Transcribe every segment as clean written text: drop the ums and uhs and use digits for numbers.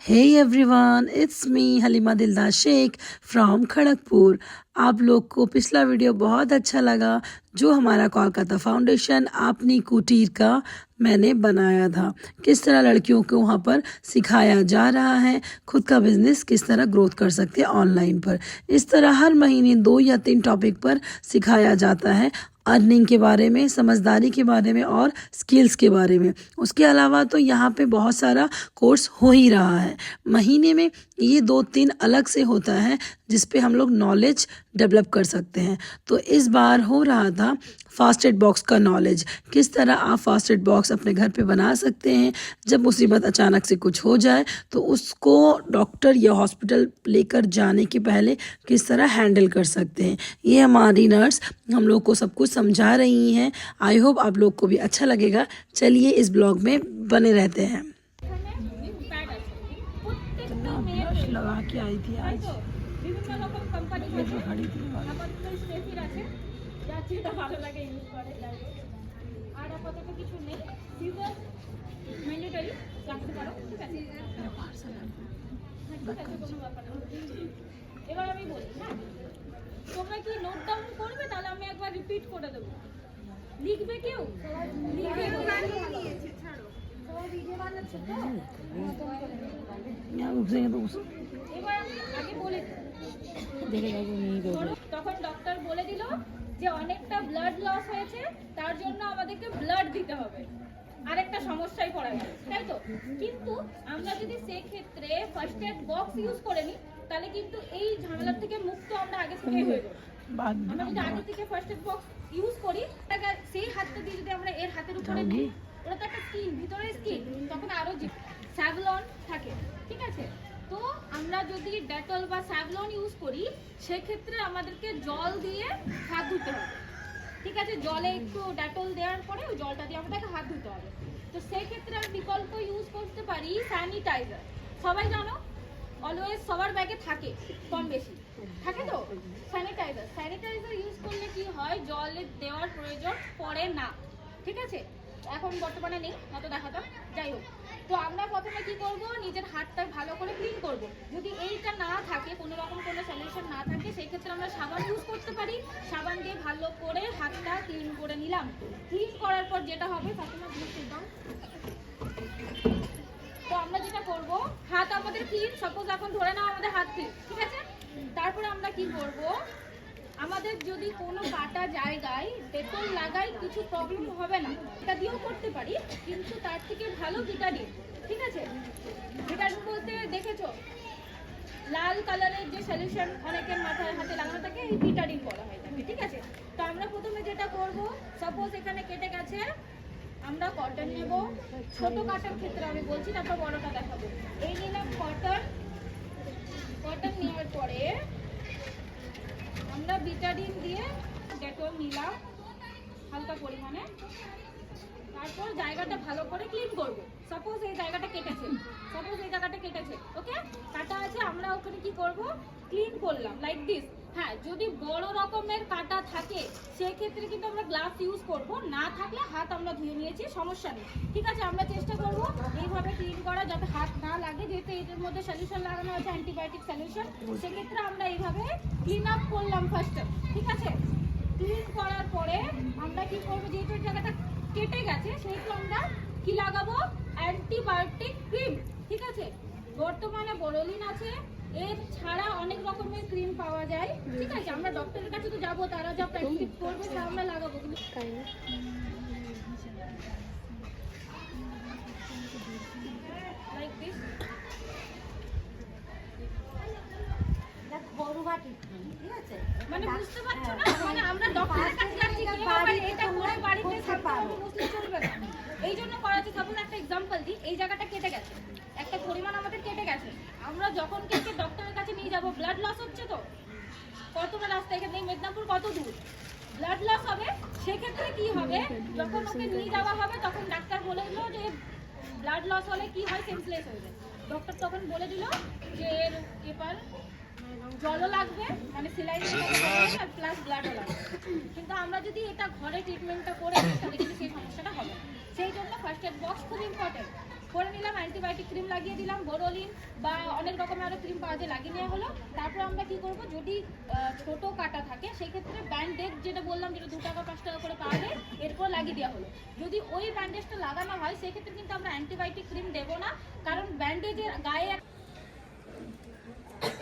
Hey everyone, it's me Halima दिलदार Sheikh from Kharagpur. आप लोग को पिछला वीडियो बहुत अच्छा लगा जो हमारा कोलकाता फाउंडेशन अपनी कुटीर का मैंने बनाया था। किस तरह लड़कियों को वहाँ पर सिखाया जा रहा है खुद का बिजनेस किस तरह ग्रोथ कर सकते हैं ऑनलाइन पर। इस तरह हर महीने 2 या 3 टॉपिक पर सिखाया जाता है, अर्निंग के बारे में, समझदारी के बारे में और स्किल्स के बारे में। उसके अलावा तो यहाँ पे बहुत सारा कोर्स हो ही रहा है। महीने में ये 2-3 अलग से होता है जिस पे हम लोग नॉलेज डेवलप कर सकते हैं। तो इस बार हो रहा था फास्ट एड बॉक्स का नॉलेज, किस तरह आप फास्ट एड बॉक्स अपने घर पे बना सकते हैं। जब मुसीबत अचानक से कुछ हो जाए तो उसको डॉक्टर या हॉस्पिटल लेकर जाने के पहले किस तरह हैंडल कर सकते हैं। ये हमारी नर्स हम लोग को सब कुछ समझा रही हैं। आई होप आप लोग को भी अच्छा लगेगा। चलिए इस ब्लॉग में बने रहते हैं। लगा के आई थी आज বিভিন্ন রকম কোম্পানি আছে আপাতত স্টেফির আছে যা যেটা ভালো লাগে ইউজ করে যাই আর আপাতত কিছু নেই সিজার ম্যান্ডেটরি রাখতে পারো ঠিক আছে কোনো ব্যাপার না। এবার আমি বলি হ্যাঁ তোমরা কি নোট ডাউন করবে তাহলে আমি একবার রিপিট করে দেবো লিখবে কেউ লিখবে নিয়েছে ছাড়ো সবাই ভিডিও বানাচ্ছে তো এবার আমি আগে বলে তখন ডক্টর বলে দিল যে অনেকটা ব্লাড লস হয়েছে তার জন্য আমাদেরকে ব্লাড দিতে হবে, আরেকটা সমস্যায় পড়া গেল তাই তো। কিন্তু আমরা যদি সেক্ষেত্রে ফার্স্ট এড বক্স ইউজ করে নিই তাহলে কিন্তু এই ঝামেলা থেকে মুক্ত আমরা আগে থেকে হয়ে যাবো। আমরা যদি আগে থেকে ফার্স্ট এড বক্স ইউজ করি সেই হাতটা দিয়ে যদি আমরা এর হাতের উপরে নিই, ওটা তো একটা স্কিন, ভিতরে স্কিন, তখন আরো স্যাভলন থাকে ঠিক আছে। তো আমরা যদি ডেটল বা স্যাভলন ইউজ করি সেক্ষেত্রে আমাদেরকে জল দিয়ে হাত ধুতে হবে ঠিক আছে। জলে একটু ডেটল দেওয়ার পরে ওই জলটা দিয়ে আমাদেরকে হাত ধুতে হবে। তো সেক্ষেত্রে আমি বিকল্প ইউজ করতে পারি স্যানিটাইজার। সবাই জানো অলওয়েজ সবার ব্যাগে থাকে, কম বেশি থাকে তো স্যানিটাইজার। স্যানিটাইজার ইউজ করলে কি হয়, জলে দেওয়ার প্রয়োজন পড়ে না ঠিক আছে। এখন বর্তমানে নেই, হয়তো দেখাতাম, যাই হোক। তো আমরা প্রথমে কি করব, নিজের হাতটা ভালো করে ক্লিন করব। যদি এইটা না থাকে, কোনো রকম কোনো সলিউশন না থাকে, সেই ক্ষেত্রে আমরা সাবান ইউজ করতে পারি। সাবান দিয়ে ভালো করে হাতটা ক্লিন করে নিলাম। ক্লিন করার পর যেটা হবে, ফাতেমা জিনিস দাও। তো আমরা যেটা করব, হাত আমাদের ক্লিন, সাপোজ এখন ধরে নাও আমাদের হাত ক্লিন ঠিক আছে। তারপরে আমরা কি করব, আমাদের যদি কোনো কাটা জায়গায় ডেটল লাগাই কিছু প্রবলেম হবে না, এটা দিয়েও করতে পারি। কিন্তু তার থেকে ভালো বিটাডিন ঠিক আছে। বিটাডিন বলতে দেখেছো লাল কালারের যে সলিউশন অনেকের মাথায় হাতে লাগানো থাকে, এই বিটাডিন বলা হয় থাকে ঠিক আছে। তো আমরা প্রথমে যেটা করব, সাপোজ এখানে কেটে গেছে, আমরা কটন নেব। ছোট কাটার ক্ষেত্রে আমি বলছি, তারপর বড়টা দেখাবো। এই নিলাম কটন। কটন নেওয়ার পরে আমরা বিটাডিন দিয়ে ডেটল নিলাম হালকা পরিমাণে। তারপর জায়গাটা ভালো করে ক্লিন করব। সাপোজ এই জায়গাটা কেটেছে, ওকে কাটা আছে, আমরা ওখানে কি করব, ক্লিন করলাম লাইক দিস। হ্যাঁ, যদি বড় রকমের কাটা থাকে সেক্ষেত্রে কিন্তু আমরা গ্লাভস ইউজ করব, না থাকলে হাত আমরা ধুয়ে নিয়েছি, সমস্যা নেই ঠিক আছে। আমরা চেষ্টা করব এইভাবে ক্লিন করা যাতে হাত না লাগে, যেহেতু এটার মধ্যে সলিউশন লাগানো আছে অ্যান্টিবায়োটিক সলিউশন। সেক্ষেত্রে আমরা এইভাবে ক্লিন আপ করলাম ফার্স্টে ঠিক আছে। ক্লিন করার পরে আমরা কি করবো, যেহেতু জায়গাটা কেটে গেছে সেহেতু আমরা কি লাগাবো, অ্যান্টিবায়োটিক ক্রিম ঠিক আছে। বর্তমানে বোরোলিন আছে, এর ছাড়া অনেক রকমের ক্রিম পাওয়া যায় ঠিক আছে। আমরা ডক্টরের কাছে তো যাবো, তারা যা প্রেসক্রিপ করবে তা আমরা লাগাবো। লাইক দিস মানে বুঝতে পারছো না, মানে আমরা ডক্টরের কাছে যাচ্ছি কিভাবে এটা করে বাড়িতে সামনে মুছলে চলবে না, এই জন্য করা হচ্ছে। সাপোজ একটা এক্সাম্পল দিই, এই জায়গাটা কেটে গেছে, একটা পরিমাণ আমাদের কেটে গেছে, আমরা যখন কেটে ডক্টরের কাছে নিয়ে যাব, ব্লাড লস হচ্ছে তো, কতটা রাস্তা এখানে মেদিনীপুর কত দূর, ব্লাড লস হবে। সেক্ষেত্রে কি হবে, যখন ওকে নিয়ে যাওয়া হবে তখন ডাক্তার বলে দিল যে ব্লাড লস হলে কি হয়, সেন্সলেস হয়ে যায়। ডক্টর তখন বলে দিল যে এবার জলও লাগবে, মানে সেলাইন আর প্লাস ব্লাডও লাগবে। কিন্তু আমরা যদি এটা ঘরে ট্রিটমেন্টটা করে নিই তাহলে কিন্তু সেই সমস্যাটা হবে। সেই জন্য ফার্স্ট এড বক্স খুব ইম্পর্টেন্ট। করে নিলাম অ্যান্টিবায়োটিক ক্রিম লাগিয়ে দিলাম, বোরোলিন বা অনেক রকমের আরো ক্রিম পাওয়া যায়, লাগিয়ে নেওয়া হলো। তারপর আমরা কি করব, যদি ছোট কাটা থাকে সেক্ষেত্রে ব্যান্ডেজ যেটা বললাম, যেটা 2 টাকা 5 টাকা করে পাওয়া যায়, এরপর লাগিয়ে দেওয়া হলো। যদি ওই ব্যান্ডেজটা লাগানো হয় সেক্ষেত্রে কিন্তু আমরা অ্যান্টিবায়োটিক ক্রিম দেবো না, কারণ ব্যান্ডেজের গায়ে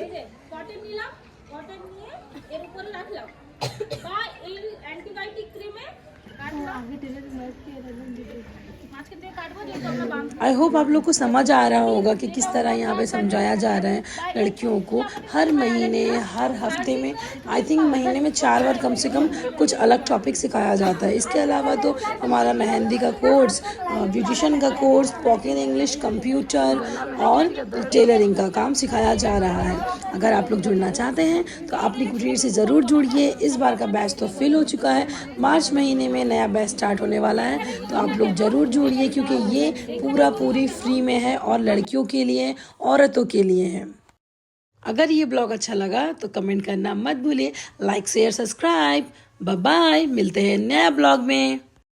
এই যে কটন নিলাম, কটন নিয়ে এর উপরে রাখলাম, বা এই অ্যান্টিবায়োটিক ক্রিমে মাঝখান থেকে কাটবো, যেহেতু আমরা বাম। आई होप आप लोग को समझ आ रहा होगा कि किस तरह यहाँ पे समझाया जा रहा है लड़कियों को। हर महीने हर हफ्ते में आई थिंक महीने में 4 बार कम से कम कुछ अलग टॉपिक सिखाया जाता है। इसके अलावा तो हमारा मेहंदी का कोर्स, ब्यूटिशन का कोर्स, स्पोकन इंग्लिश, कंप्यूटर और टेलरिंग का काम सिखाया जा रहा है। अगर आप लोग जुड़ना चाहते हैं तो अपनी कुटीर से ज़रूर जुड़िए। इस बार का बैच तो फिल हो चुका है, मार्च महीने में नया बैच स्टार्ट होने वाला है, तो आप लोग ज़रूर जुड़िए क्योंकि ये पूरी फ्री में है और लड़कियों के लिए, औरतों के लिए है। अगर ये ब्लॉग अच्छा लगा तो कमेंट करना मत भूलिए, like share subscribe. Bye bye, मिलते हैं नया ब्लॉग में।